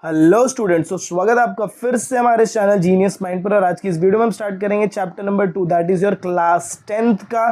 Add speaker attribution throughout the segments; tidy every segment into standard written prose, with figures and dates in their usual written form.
Speaker 1: Hello students, तो स्वागत है आपका फिर से हमारे चैनल जीनियस माइंड पर। और आज की इस वीडियो में हम स्टार्ट करेंगे chapter number 2, that is your class 10th का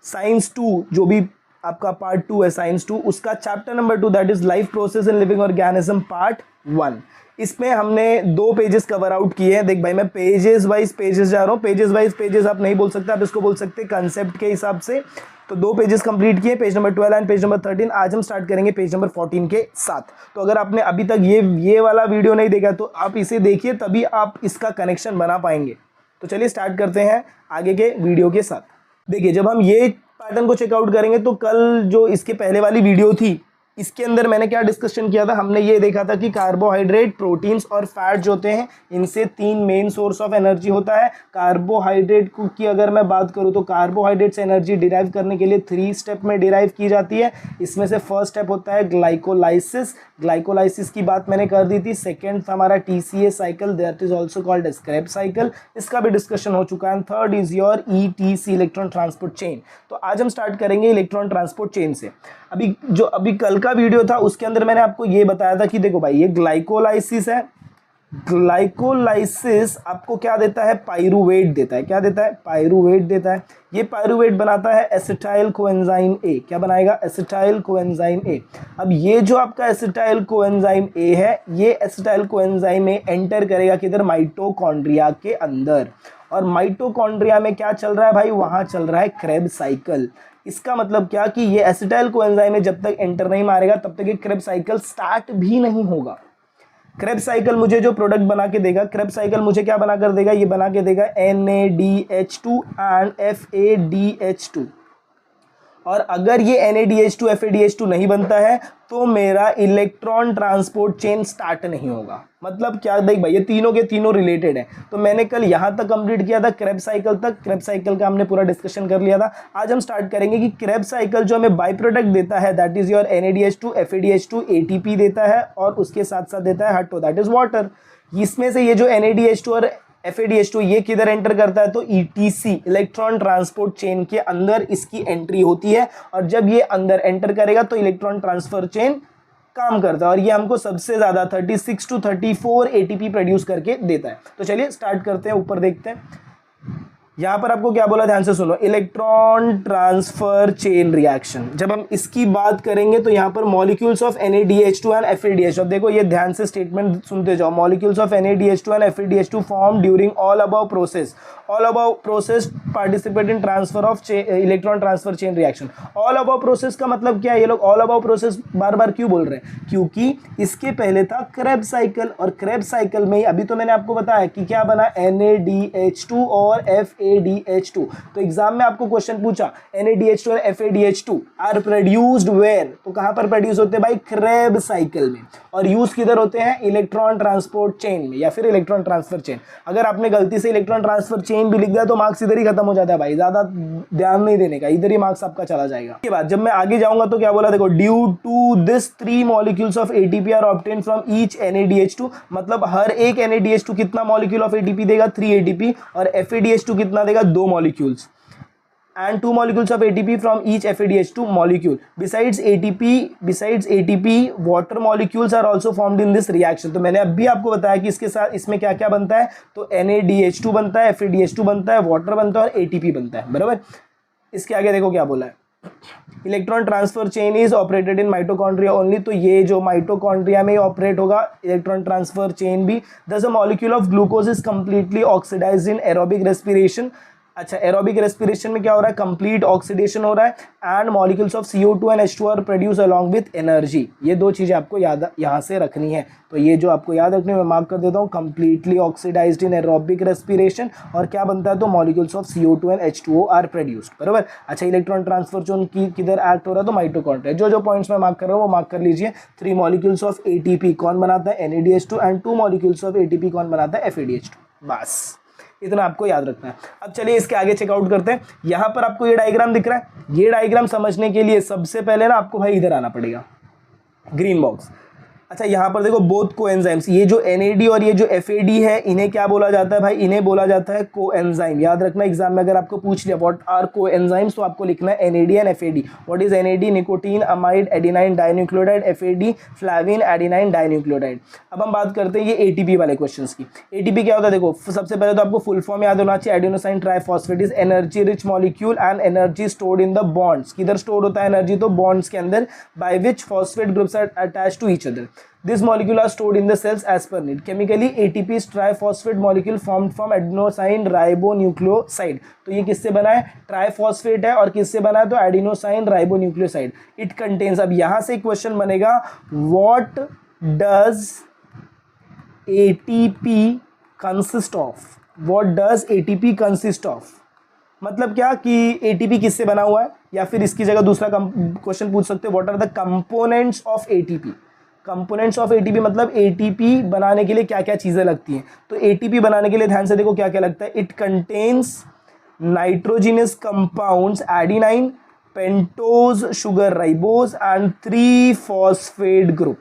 Speaker 1: साइंस 2, जो भी आपका पार्ट 2 है साइंस 2, उसका chapter number 2 that is life process in living organism part 1। इसमें हमने 2 पेजेस कवर आउट किए हैं। देख भाई, मैं पेजेस वाइज पेजेस जा रहा हूँ। पेजेस वाइज पेजेस आप नहीं बोल सकते, आप इसको बोल सकते हैं कंसेप्ट के हिसाब से। तो 2 पेजेस कंप्लीट किए, page number 12 and page number 13। आज हम स्टार्ट करेंगे पेज नंबर 14 के साथ। तो अगर आपने अभी तक ये वाला वीडियो नहीं देखा तो आप इसे देखिए, तभी आप इसका कनेक्शन बना पाएंगे। तो चलिए स्टार्ट करते हैं आगे के वीडियो के साथ। देखिए, जब हम ये पैटर्न को चेकआउट करेंगे तो कल जो इसके पहले वाली वीडियो थी, इसके अंदर मैंने क्या डिस्कशन किया था, हमने ये देखा था कि कार्बोहाइड्रेट, प्रोटीन्स और फैट जो होते हैं, इनसे 3 मेन सोर्स ऑफ एनर्जी होता है। कार्बोहाइड्रेट की अगर मैं बात करूँ तो कार्बोहाइड्रेट से एनर्जी डिराइव करने के लिए 3 स्टेप में डिराइव की जाती है। इसमें से फर्स्ट स्टेप होता है ग्लाइकोलाइसिस। ग्लाइकोलाइसिस की बात मैंने कर दी थी। सेकेंड था हमारा TCA cycle, that is also called as Krebs cycle, इसका भी डिस्कशन हो चुका है। Third is your ETC, electron transport chain. तो आज हम स्टार्ट करेंगे इलेक्ट्रॉन ट्रांसपोर्ट चेन से। अभी कल का वीडियो था उसके अंदर मैंने आपको ये बताया था कि देखो भाई, ये ग्लाइकोलाइसिस है। ग्लाइकोलाइसिस आपको क्या देता है? पाइरूवेट देता है। क्या देता है? पाइरूवेट देता है। ये पाइरूवेट बनाता है एसिटाइल कोएंजाइम A। क्या बनाएगा? Acetyl coenzyme A। अब ये जो आपका एसिटाइल कोएंजाइम A है, ये एसिटाइल कोएंजाइम A एंटर करेगा किधर? माइटोकॉन्ड्रिया के अंदर। और माइटोकॉन्ड्रिया में क्या चल रहा है भाई? वहां चल रहा है क्रेब्स साइकिल। इसका मतलब क्या कि ये एसिटाइल कोएंजाइम में जब तक एंटर नहीं मारेगा तब तक ये क्रेब्स साइकिल स्टार्ट भी नहीं होगा। क्रेब्स साइकिल मुझे जो प्रोडक्ट बना के देगा, क्रेब्स साइकिल मुझे क्या बना कर देगा? ये बना के देगा NADH2 एंड FADH2। और अगर ये NADH2 FADH2 नहीं बनता है तो मेरा इलेक्ट्रॉन ट्रांसपोर्ट चेन स्टार्ट नहीं होगा। मतलब क्या? देख भाई, ये तीनों के तीनों रिलेटेड है। तो मैंने कल यहाँ तक कंप्लीट किया था, क्रेब्स साइकिल तक। क्रेब्स साइकिल का हमने पूरा डिस्कशन कर लिया था। आज हम स्टार्ट करेंगे कि क्रेब्स साइकिल जो हमें बाई प्रोडक्ट देता है, that is your NADH2 FADH2 ATP देता है, और उसके साथ साथ देता है H2, दैट इज वाटर। इसमें से ये जो NADH2 और FADH2 ये किधर एंटर करता है? तो ETC, इलेक्ट्रॉन ट्रांसपोर्ट चेन के अंदर इसकी एंट्री होती है। और जब ये अंदर एंटर करेगा तो इलेक्ट्रॉन ट्रांसफर चेन काम करता है, और ये हमको सबसे ज्यादा 36 to 34 ATP प्रोड्यूस करके देता है। तो चलिए स्टार्ट करते हैं, ऊपर देखते हैं। यहां पर आपको क्या बोला, ध्यान से सुनो। इलेक्ट्रॉन ट्रांसफर चेन रिएक्शन, जब हम इसकी बात करेंगे तो यहां पर molecules of NADH2 and FADH2, अब देखो ये ध्यान से स्टेटमेंट सुनते जाओ। Molecules of NADH2 and FADH2 form during all above process. All above process participate in transfer of electron transfer chain reaction. All above process का मतलब क्या है? ये लोग ऑल अबव प्रोसेस बार बार क्यों बोल रहे हैं? क्योंकि इसके पहले था क्रेब्स साइकिल, और क्रेब्स साइकिल में अभी तो मैंने आपको बताया कि क्या बना? NADH2 और FADH2। तो एग्जाम में आपको क्वेश्चन पूछा NADH2 और FADH2 आर प्रोड्यूस्ड वेयर, तो कहां पर प्रोड्यूस होते हैं भाई? क्रेब्स साइकिल में। और यूज किधर होते हैं? इलेक्ट्रॉन ट्रांसपोर्ट चेन में, या फिर इलेक्ट्रॉन ट्रांसफर चेन। अगर आपने गलती से इलेक्ट्रॉन ट्रांसफर चेन भी लिख दिया तो मार्क्स इधर ही खत्म हो जाता है भाई, ज्यादा ध्यान नहीं देने का, इधर ही मार्क्स आपका चला जाएगा। इसके बाद जब मैं आगे जाऊंगा तो क्या बोला, देखो, due to this 3 molecules of ATP are obtained from each NADH2। मतलब हर एक NADH2 कितना मॉलिक्यूल ऑफ ATP देगा? 3 ATP। और FADH2 कितना देगा? 2 molecules. and 2 molecules of ATP from each FADH2 molecule. Besides ATP, water molecules are also formed in this reaction. तो मैंने अभी आपको बताया कि इसके साथ इसमें क्या क्या बनता है। तो NADH2 बनता है, FADH2 बनता है, वाटर बनता है और ATP बनता है, बराबर। इसके आगे देखो क्या बोला है, electron transfer chain is operated in mitochondria only. तो ये जो माइटोकॉन्ड्रिया में ऑपरेट होगा इलेक्ट्रॉन ट्रांसफर चेन भी। Thus a molecule of glucose is completely oxidised in aerobic respiration. अच्छा, एरोबिक रेस्पिरेशन में क्या हो रहा है? कंप्लीट ऑक्सीडेशन हो रहा है। And molecules of CO2 and H2 are produce along with energy. ये 2 चीजें आपको याद यहाँ से रखनी है। तो ये जो आपको याद रखनी है मैं मार्क कर देता हूँ, completely oxidised in aerobic respiration. और क्या बनता है? तो molecules of CO2 and H2O are produced, बराबर। अच्छा, इलेक्ट्रॉन ट्रांसफर जोन किधर एक्ट हो रहा है? तो माइटोकॉन्ड्रिया। जो पॉइंट्स मैं मार्क कर रहा हूँ वो मार्क कर लीजिए। 3 मॉलिक्यूल्स ऑफ ATP कौन बनाता है? NADH2। And 2 molecules of ATP कौन बनाता है? FADH2। बस इतना आपको याद रखना है। अब चलिए इसके आगे चेकआउट करते हैं। यहां पर आपको ये डायग्राम दिख रहा है। ये डायग्राम समझने के लिए सबसे पहले ना आपको भाई इधर आना पड़ेगा, ग्रीन बॉक्स। अच्छा यहाँ पर देखो बोथ कोएंजाइम्स, ये जो NAD और ये जो FAD है इन्हें क्या बोला जाता है भाई, इन्हें बोला जाता है कोएंजाइम। याद रखना एग्जाम में अगर आपको पूछ लिया व्हाट आर कोएंजाइम्स तो आपको लिखना है NAD and FAD। What is NAD? Nicotine amide adenine dinucleotide, FAD फ्लैविन adenine dinucleotide. अब हम बात करते हैं ये ATP वाले क्वेश्चंस की। ATP क्या होता है देखो, सबसे पहले तो आपको फुल फॉर्म याद होना चाहिए, adenosine triphosphate is energy rich molecule and energy stored in the bonds. किधर स्टोर होता है एनर्जी? तो बॉन्ड्स के अंदर, by which phosphate groups are attached to each other. This molecule are stored in the cells as per need. Chemically, ATP is triphosphate molecule formed from adenosine ribonucleoside. तो ये किससे बना है? ट्राइफॉस्फेट है, और किससे बना है? तो एडिनोसाइन राइबोन्यूक्लियोसाइड। इट कंटेन्स, अब यहां से क्वेश्चन बनेगा, what does ATP consist of? What does ATP consist of? मतलब क्या कि ATP किससे बना हुआ है, या फिर इसकी जगह दूसरा क्वेश्चन पूछ सकते हैं, what are the components of ATP? Components of ATP मतलब ATP बनाने के लिए क्या क्या चीज़ें लगती हैं। तो ATP बनाने के लिए ध्यान से देखो क्या क्या लगता है। It contains nitrogenous compounds adenine, pentose sugar ribose and 3 phosphate group.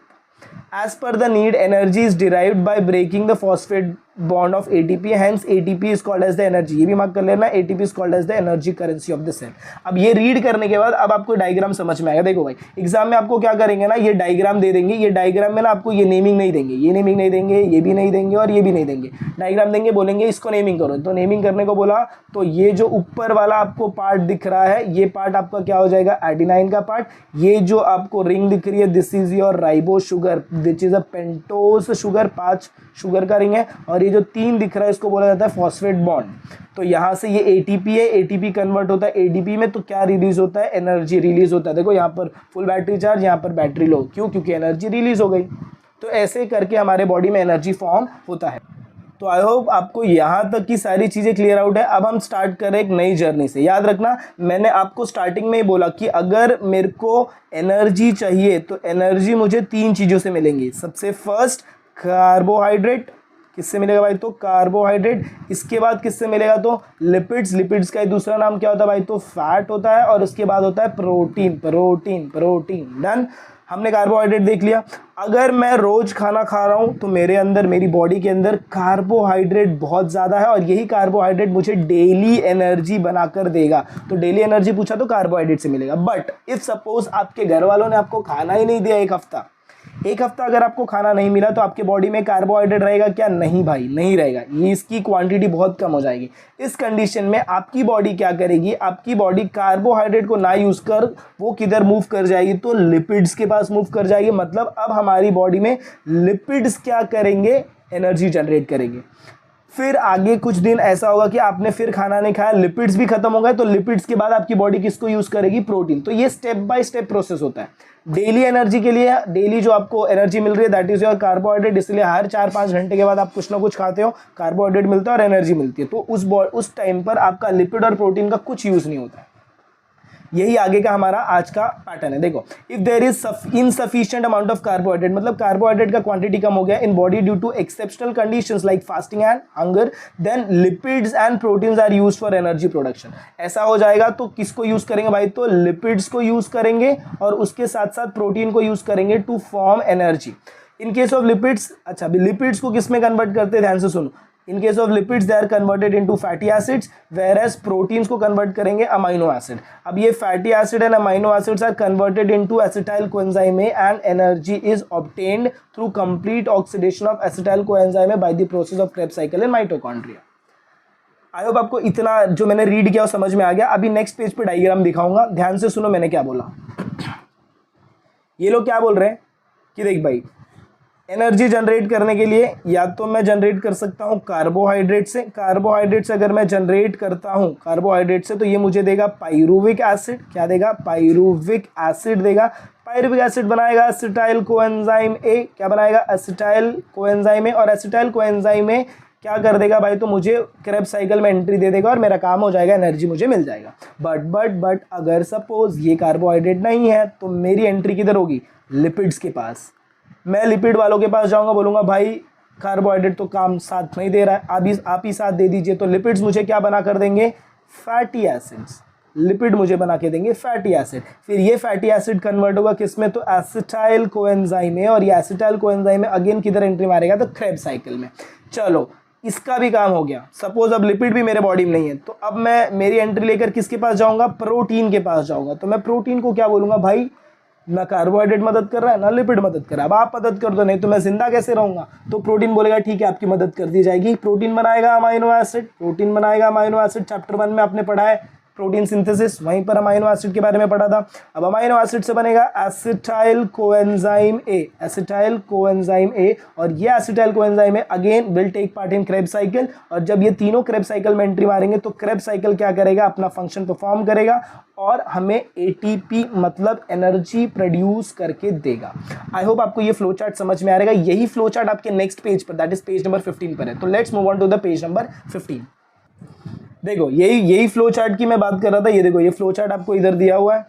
Speaker 1: As per the need energy is derived by breaking the phosphate bond of ATP, hence ATP is called as the energy. ये भी मार्क कर लेना, ATP is called as the energy currency of the cell. अब ये read करने के बाद अब आपको डायग्राम समझ में आएगा। देखो भाई एग्जाम में आपको क्या करेंगे ना, ये डायग्राम दे देंगे, ये डायग्राम में ना आपको ये नेमिंग नहीं देंगे, ये नेमिंग नहीं देंगे, ये भी नहीं देंगे और ये भी नहीं देंगे। डायग्राम देंगे, बोलेंगे इसको नेमिंग करो। तो नेमिंग करने को बोला तो ये जो ऊपर वाला आपको पार्ट दिख रहा है, ये पार्ट आपका क्या हो जाएगा? एडिनाइन का पार्ट। ये जो आपको रिंग दिख रही है, this is your ribo sugar which is a pentose sugar, 5 sugar का रिंग है। और ये जो 3 दिख रहा है इसको बोला जाता है फॉस्फेट बॉन्ड। तो यहाँ से ये ATP है, ATP कन्वर्ट होता है ADP में, तो क्या रिलीज होता है? एनर्जी रिलीज होता है। देखो यहाँ पर फुल बैटरी चार्ज, यहाँ पर बैटरी लो, क्यों? क्योंकि एनर्जी रिलीज हो गई। तो ऐसे करके हमारे बॉडी में एनर्जी फॉर्म होता है। तो आई होप आपको यहाँ तक की सारी चीज़ें क्लियर आउट है। अब हम स्टार्ट करें एक नई जर्नी से। याद रखना मैंने आपको स्टार्टिंग में ही बोला कि अगर मेरे को एनर्जी चाहिए तो एनर्जी मुझे 3 चीज़ों से मिलेंगी। सबसे फर्स्ट कार्बोहाइड्रेट, किससे मिलेगा भाई? तो कार्बोहाइड्रेट। इसके बाद किससे मिलेगा? तो लिपिड्स। लिपिड्स का दूसरा नाम क्या होता है भाई? तो फैट होता है। और उसके बाद होता है प्रोटीन। Protein protein done. हमने कार्बोहाइड्रेट देख लिया। अगर मैं रोज खाना खा रहा हूं तो मेरे अंदर, मेरी बॉडी के अंदर कार्बोहाइड्रेट बहुत ज़्यादा है, और यही कार्बोहाइड्रेट मुझे डेली एनर्जी बनाकर देगा। तो डेली एनर्जी पूछा तो कार्बोहाइड्रेट से मिलेगा। बट इफ सपोज आपके घर वालों ने आपको खाना ही नहीं दिया, एक हफ्ता अगर आपको खाना नहीं मिला, तो आपके बॉडी में कार्बोहाइड्रेट रहेगा क्या? नहीं भाई, नहीं रहेगा। ये इसकी क्वांटिटी बहुत कम हो जाएगी। इस कंडीशन में आपकी बॉडी क्या करेगी? आपकी बॉडी कार्बोहाइड्रेट को ना यूज कर वो किधर मूव कर जाएगी? तो लिपिड्स के पास मूव कर जाएगी। मतलब अब हमारी बॉडी में लिपिड्स क्या करेंगे? एनर्जी जनरेट करेंगे। फिर आगे कुछ दिन ऐसा होगा कि आपने फिर खाना नहीं खाया, लिपिड्स भी खत्म हो गए, तो लिपिड्स के बाद आपकी बॉडी किसको यूज करेगी? प्रोटीन। तो ये स्टेप बाय स्टेप प्रोसेस होता है। डेली एनर्जी के लिए, डेली जो आपको एनर्जी मिल रही है दैट इज योर कार्बोहाइड्रेट। इसलिए हर 4-5 घंटे के बाद आप कुछ ना कुछ खाते हो, कार्बोहाइड्रेट मिलता है और एनर्जी मिलती है। तो उस टाइम पर आपका लिपिड और प्रोटीन का कुछ यूज नहीं होता है। यही आगे का हमारा आज का पैटर्न है। देखो, if there is insufficient amount of carbohydrate, मतलब कार्बोहाइड्रेट का क्वांटिटी कम हो गया in body due to exceptional conditions like fasting and hunger, then lipids and proteins are used for energy production. ऐसा हो जाएगा तो किसको यूज करेंगे भाई? तो लिपिड्स को यूज करेंगे और उसके साथ साथ प्रोटीन को यूज करेंगे to form energy. In case of lipids, अच्छा लिपिड्स को किस में कन्वर्ट करते हैं? ध्यान से सुनो। In case of lipids, they are converted into fatty acids, whereas proteins को convert करेंगे amino acid। अब ये fatty acid and amino acids are converted into acetyl coenzyme A and energy is obtained through complete oxidation of acetyl coenzyme A by the process of Krebs cycle in mitochondria। I hope आपको इतना जो मैंने read किया वो समझ में आ गया। अभी नेक्स्ट पेज पे डायग्राम दिखाऊंगा, ध्यान से सुनो मैंने क्या बोला। ये लोग क्या बोल रहे हैं कि देख भाई, एनर्जी जनरेट करने के लिए या तो मैं जनरेट कर सकता हूँ कार्बोहाइड्रेट से। कार्बोहाइड्रेट से अगर मैं जनरेट करता हूँ कार्बोहाइड्रेट से, तो ये मुझे देगा पाइरुविक एसिड। क्या देगा? पाइरुविक एसिड देगा। पाइरुविक एसिड बनाएगा एसिटाइल कोएंजाइम ए। क्या बनाएगा? Acetyl coenzyme A. और एसिटाइल कोएंजाइम ए क्या कर देगा भाई? तो मुझे क्रेब्स साइकिल में एंट्री दे देगा और मेरा काम हो जाएगा, एनर्जी मुझे मिल जाएगा। बट अगर सपोज ये कार्बोहाइड्रेट नहीं है तो मेरी एंट्री किधर होगी? लिपिड्स के पास। मैं लिपिड वालों के पास जाऊंगा, बोलूँगा भाई कार्बोहाइड्रेट तो काम साथ नहीं दे रहा है, आप ही साथ दे दीजिए। तो लिपिड्स मुझे क्या बना कर देंगे? Fatty acids. लिपिड मुझे बना के देंगे फैटी एसिड। फिर ये फैटी एसिड कन्वर्ट होगा किस में, तो एसिटाइल कोएंजाइम में, और ये एसिटाइल कोएंजाइम में अगेन किधर एंट्री मारेगा, तो क्रेब्स साइकिल में। चलो इसका भी काम हो गया। सपोज अब लिपिड भी मेरे बॉडी में नहीं है, तो अब मैं मेरी एंट्री लेकर किसके पास जाऊंगा, प्रोटीन के पास जाऊंगा। तो मैं प्रोटीन को क्या बोलूंगा, भाई ना कार्बोहाइड्रेट मदद कर रहा है ना लिपिड मदद कर रहा है, अब आप मदद कर दो, नहीं तो मैं जिंदा कैसे रहूंगा। तो प्रोटीन बोलेगा ठीक है आपकी मदद कर दी जाएगी। प्रोटीन बनाएगा अमाइनो एसिड, प्रोटीन बनाएगा अमाइनो एसिड। चैप्टर 1 में आपने पढ़ा है प्रोटीन सिंथेसिस, वहीं पर अमाइनो एसिड के बारे में पढ़ा था। अब अमाइनो एसिड से बनेगा acetyl coenzyme A, acetyl coenzyme A, और ये acetyl coenzyme A again will take part in Krebs cycle. और जब ये तीनों क्रेब्स साइकिल में एंट्री मारेंगे तो क्रेब्स साइकिल क्या करेगा, अपना फंक्शन परफॉर्म करेगा और हमें एटीपी मतलब एनर्जी प्रोड्यूस करके देगा। आई होप आपको ये फ्लो चार्ट समझ में आ रहेगा। यही फ्लो चार्ट आपके नेक्स्ट पेज पर, दैट इज पेज नंबर 15 पर है। तो let's move on to the page number 15। देखो यही फ्लो चार्ट की मैं बात कर रहा था। ये देखो ये फ्लो चार्ट आपको इधर दिया हुआ है,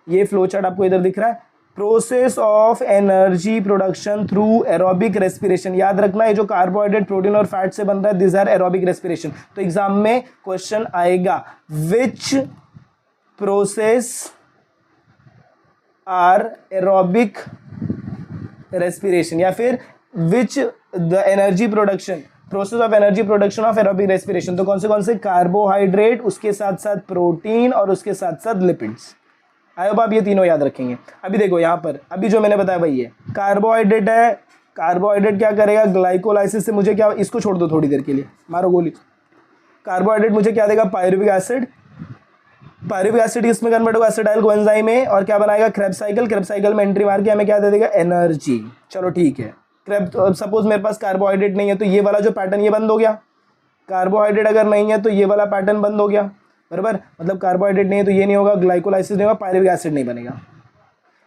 Speaker 1: ये फ्लो चार्ट आपको इधर दिख रहा है। Process of energy production through aerobic respiration. याद रखना है जो कार्बोहाइड्रेट, प्रोटीन और फैट से बन रहा है, दिस आर एरोबिक रेस्पिरेशन। तो एग्जाम में क्वेश्चन आएगा which process are aerobic respiration, या फिर which the energy production, process of energy production of aerobic respiration. तो कौन से कार्बोहाइड्रेट, उसके साथ साथ प्रोटीन और उसके साथ साथ लिपिड्स। आई होप आप ये तीनों याद रखेंगे। अभी देखो यहाँ पर अभी जो मैंने बताया भाई ये कार्बोहाइड्रेट है। कार्बोहाइड्रेट क्या करेगा, ग्लाइकोलाइसिस से मुझे क्या, इसको छोड़ दो थोड़ी देर के लिए, मारो गोली। कार्बोहाइड्रेट मुझे क्या देगा, पायरुविक एसिड। पायरुविक एसिड इसमें कन्वर्ट होगा एसिटाइल कोएंजाइम में और क्या बनाएगा, क्रेब्स साइकिल। क्रेब्स साइकिल में एंट्री मार के हमें क्या दे देगा, एनर्जी। चलो ठीक है। क्रेब सपोज मेरे पास कार्बोहाइड्रेट नहीं है तो ये वाला जो पैटर्न ये बंद हो गया। कार्बोहाइड्रेट अगर नहीं है तो ये वाला पैटर्न बंद हो गया, बराबर। मतलब कार्बोहाइड्रेट नहीं है तो ये नहीं होगा, ग्लाइकोलाइसिस नहीं होगा, पायरुविक एसिड नहीं बनेगा।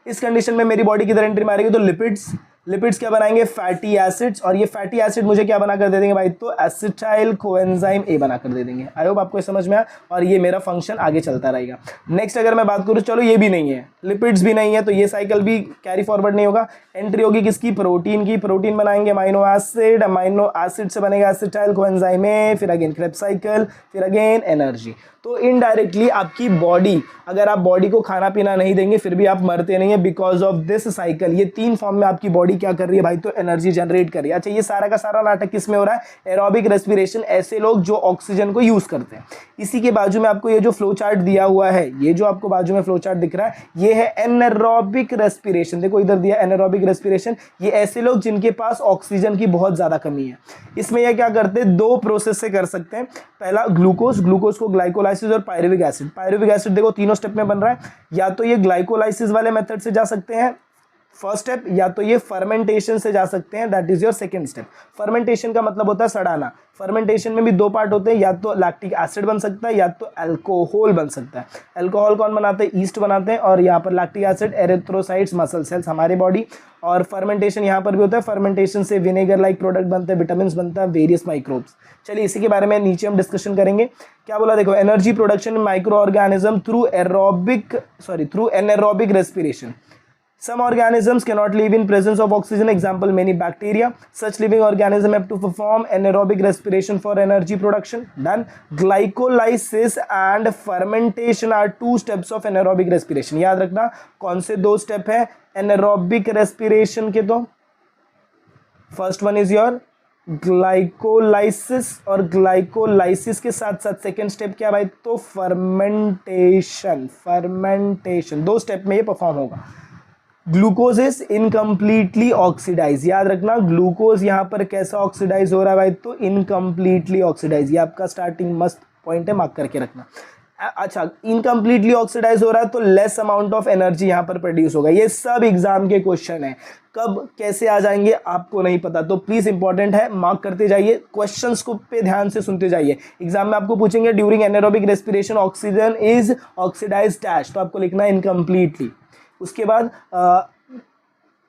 Speaker 1: इस कंडीशन में मेरी बॉडी किधर एंट्री मारेगी, तो लिपिड्स। लिपिड्स क्या बनाएंगे, फैटी एसिड्स, और ये फैटी एसिड मुझे क्या बना कर दे देंगे भाई, तो एसिटाइल कोएंजाइम ए बना कर दे देंगे। आई होप आपको समझ में आया और ये मेरा फंक्शन आगे चलता रहेगा। नेक्स्ट अगर मैं बात करूँ, चलो ये भी नहीं है, लिपिड्स भी नहीं है, तो ये साइकिल भी कैरी फॉरवर्ड नहीं होगा। एंट्री होगी किसकी, प्रोटीन की। प्रोटीन बनाएंगे अमाइनो एसिड, अमाइनो एसिड से बनेगा एसिटाइल कोएंजाइम ए, फिर अगेन क्रेब्स साइकिल, फिर अगेन एनर्जी। तो इनडायरेक्टली आपकी बॉडी, अगर आप बॉडी को खाना पीना नहीं देंगे फिर भी आप मरते नहीं है बिकॉज ऑफ दिस साइकिल। ये तीन फॉर्म में आपकी बॉडी क्या कर रही है भाई, तो एनर्जी जनरेट कर रही है। अच्छा ये सारा का सारा नाटक किस में हो रहा है, एरोबिक रेस्पिरेशन, ऐसे लोग जो ऑक्सीजन को यूज करते हैं। इसी के बाजू में आपको ये जो फ्लो चार्ट दिया हुआ है, ये जो आपको बाजू में फ्लो चार्ट दिख रहा है, ये है एनारोबिक रेस्पिरेशन। देखो इधर दिया एनारोबिक रेस्पिरेशन। ये ऐसे लोग जिनके पास ऑक्सीजन की बहुत ज्यादा कमी है। इसमें ये क्या करते हैं, दो प्रोसेस से कर सकते हैं। पहला ग्लूकोज, ग्लूकोज को ग्लाइकोलाइसिस, और पायरुविक एसिड। पायरुविक एसिड देखो तीनों स्टेप में बन रहा है, या तो ये ग्लाइकोलाइसिस वाले मेथड से जा सकते हैं फर्स्ट स्टेप, या तो ये फर्मेंटेशन से जा सकते हैं, that is your second step. Fermentation का मतलब होता है सड़ाना। फर्मेंटेशन में भी दो पार्ट होते हैं, या तो लैक्टिक एसिड बन सकता है या तो अल्कोहल बन सकता है। अल्कोहल कौन बनाते हैं, ईस्ट बनाते हैं, और यहाँ पर lactic acid erythrocytes, muscle cells हमारे बॉडी। और फर्मेंटेशन यहाँ पर भी होता है, फर्मेंटेशन से विनेगर लाइक प्रोडक्ट बनते हैं, विटामिन बनता है, वेरियस माइक्रोब्स। चलिए इसी के बारे में नीचे हम डिस्कशन करेंगे। क्या बोला देखो, energy production micro organism through anaerobic respiration. Some organisms cannot live in presence of oxygen. Example, many bacteria. Such living organisms have to perform anaerobic respiration for energy production. Then, glycolysis and fermentation are two steps of anaerobic respiration. याद रखना कौन से दो step है anaerobic respiration के, तो first one is your glycolysis, और glycolysis के साथ साथ सेकेंड स्टेप क्या भाई, तो फर्मेंटेशन। फर्मेंटेशन दो स्टेप में ये परफॉर्म होगा। Glucose is incompletely oxidise. याद रखना ग्लूकोज यहाँ पर कैसा ऑक्सीडाइज हो रहा है भाई, तो इनकम्प्लीटली ऑक्सीडाइज। ये आपका स्टार्टिंग मस्त पॉइंट है, मार्क करके रखना। अच्छा इनकम्प्लीटली ऑक्सीडाइज हो रहा है तो लेस अमाउंट ऑफ एनर्जी यहाँ पर प्रोड्यूस होगा। ये सब एग्जाम के क्वेश्चन है, कब कैसे आ जाएंगे आपको नहीं पता, तो प्लीज इंपॉर्टेंट है, मार्क करते जाइए, क्वेश्चंस को पे ध्यान से सुनते जाइए। एग्जाम में आपको पूछेंगे during anaerobic respiration oxygen is oxidise dash, तो आपको लिखना है इनकम्प्लीटली। उसके बाद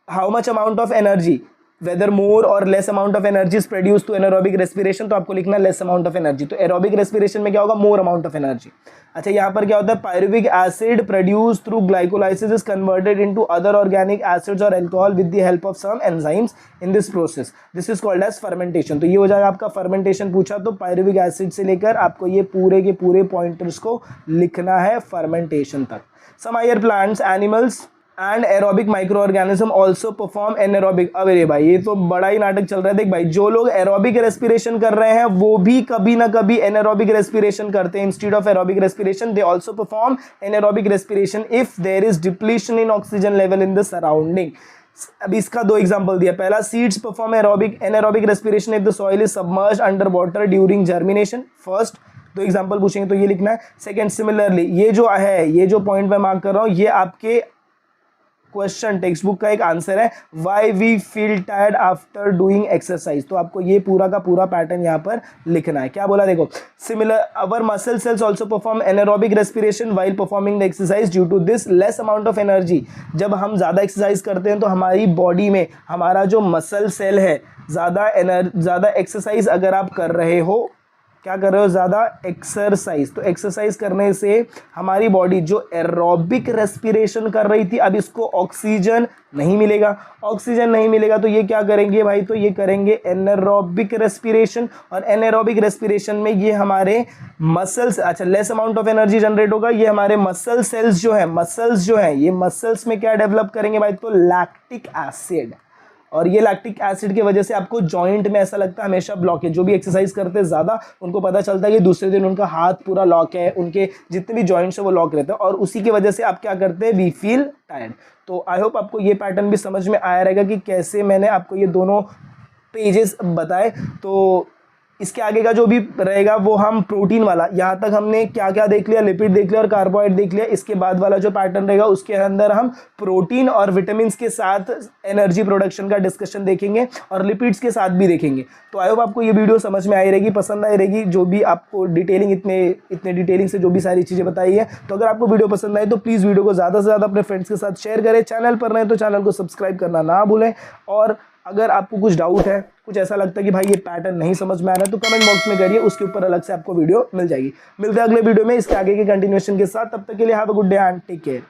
Speaker 1: how much amount of energy whether more और less amount of energy is produce to anaerobic respiration, तो आपको लिखना है लेस अमाउंट ऑफ एनर्जी। तो एरोबिक रेस्पिरेशन में क्या होगा, मोर अमाउंट ऑफ एनर्जी। अच्छा, यहाँ पर क्या होता है, pyruvic acid produce through glycolysis is converted into other organic acids और alcohol with the help of some enzymes in this process, this is called as fermentation. तो ये हो जाएगा आपका फर्मेंटेशन पूछा तो पायरुविक एसिड से लेकर आपको ये पूरे के पूरे पॉइंटर्स को लिखना है फर्मेंटेशन तक। Some higher plants, animals and aerobic microorganism also perform anaerobic. अब रे भाई ये तो बड़ा ही नाटक चल रहा है। देख भाई, जो लोग एरोबिक रेस्पिरेशन कर रहे हैं वो भी कभी ना कभी एनारोबिक रेस्पिरेशन करते हैं। Instead of aerobic respiration they also perform anaerobic respiration if there is depletion in oxygen level in the surrounding. अब इसका दो एग्जांपल दिया। पहला, seeds perform anaerobic respiration if the soil is submerged under water during germination. First, दो example पूछेंगे तो ये लिखना है। सेकंड, सिमिलरली ये जो है, ये जो पॉइंट मैं मार्क कर रहा हूं, ये आपके क्वेश्चन टेक्स्ट बुक का एक आंसर है, why we feel tired after doing exercise. तो आपको ये पूरा का पूरा पैटर्न यहाँ पर लिखना है। क्या बोला देखो, similar our muscle cells also perform anaerobic respiration while performing the exercise due to this less amount of energy. जब हम ज़्यादा एक्सरसाइज करते हैं तो हमारी बॉडी में हमारा जो मसल सेल है, ज़्यादा एक्सरसाइज अगर आप कर रहे हो, क्या कर रहे हो, ज़्यादा एक्सरसाइज, तो एक्सरसाइज करने से हमारी बॉडी जो एरोबिक रेस्पिरेशन कर रही थी, अब इसको ऑक्सीजन नहीं मिलेगा। ऑक्सीजन नहीं मिलेगा तो ये क्या करेंगे भाई, तो ये करेंगे एनारोबिक रेस्पिरेशन। और एनारोबिक रेस्पिरेशन में ये हमारे मसल्स, अच्छा less amount of energy generate होगा। ये हमारे मसल सेल्स जो है, ये मसल्स में क्या डेवलप करेंगे भाई, तो लैक्टिक एसिड। और ये लैक्टिक एसिड की वजह से आपको जॉइंट में ऐसा लगता है हमेशा ब्लॉक है। जो भी एक्सरसाइज करते हैं ज़्यादा, उनको पता चलता है कि दूसरे दिन उनका हाथ पूरा लॉक है, उनके जितने भी जॉइंट्स है वो लॉक रहते हैं, और उसी की वजह से आप क्या करते हैं, वी फील टायर्ड। तो आई होप आपको ये पैटर्न भी समझ में आया रहेगा कि कैसे मैंने आपको ये दोनों पेजेस बताए। तो इसके आगे का जो भी रहेगा वो हम प्रोटीन वाला, यहाँ तक हमने क्या क्या देख लिया, लिपिड देख लिया और कार्बोहाइड्रेट देख लिया। इसके बाद वाला जो पैटर्न रहेगा उसके अंदर हम प्रोटीन और विटामिन के साथ एनर्जी प्रोडक्शन का डिस्कशन देखेंगे और लिपिड्स के साथ भी देखेंगे। तो आई होप आपको ये वीडियो समझ में आई रहेगी, पसंद आई रहेगी। जो भी आपको डिटेलिंग, इतने डिटेलिंग से जो भी सारी चीज़ें बताई है, तो अगर आपको वीडियो पसंद आए तो प्लीज़ वीडियो को ज़्यादा से ज़्यादा अपने फ्रेंड्स के साथ शेयर करें। चैनल पर रहें तो चैनल को सब्सक्राइब करना ना भूलें। और अगर आपको कुछ डाउट है, कुछ ऐसा लगता है कि भाई ये पैटर्न नहीं समझ में आ रहा है, तो कमेंट बॉक्स में करिए, उसके ऊपर अलग से आपको वीडियो मिल जाएगी। मिलते हैं अगले वीडियो में इसके आगे के कंटिन्यूएशन के साथ। तब तक के लिए have a good day and take care.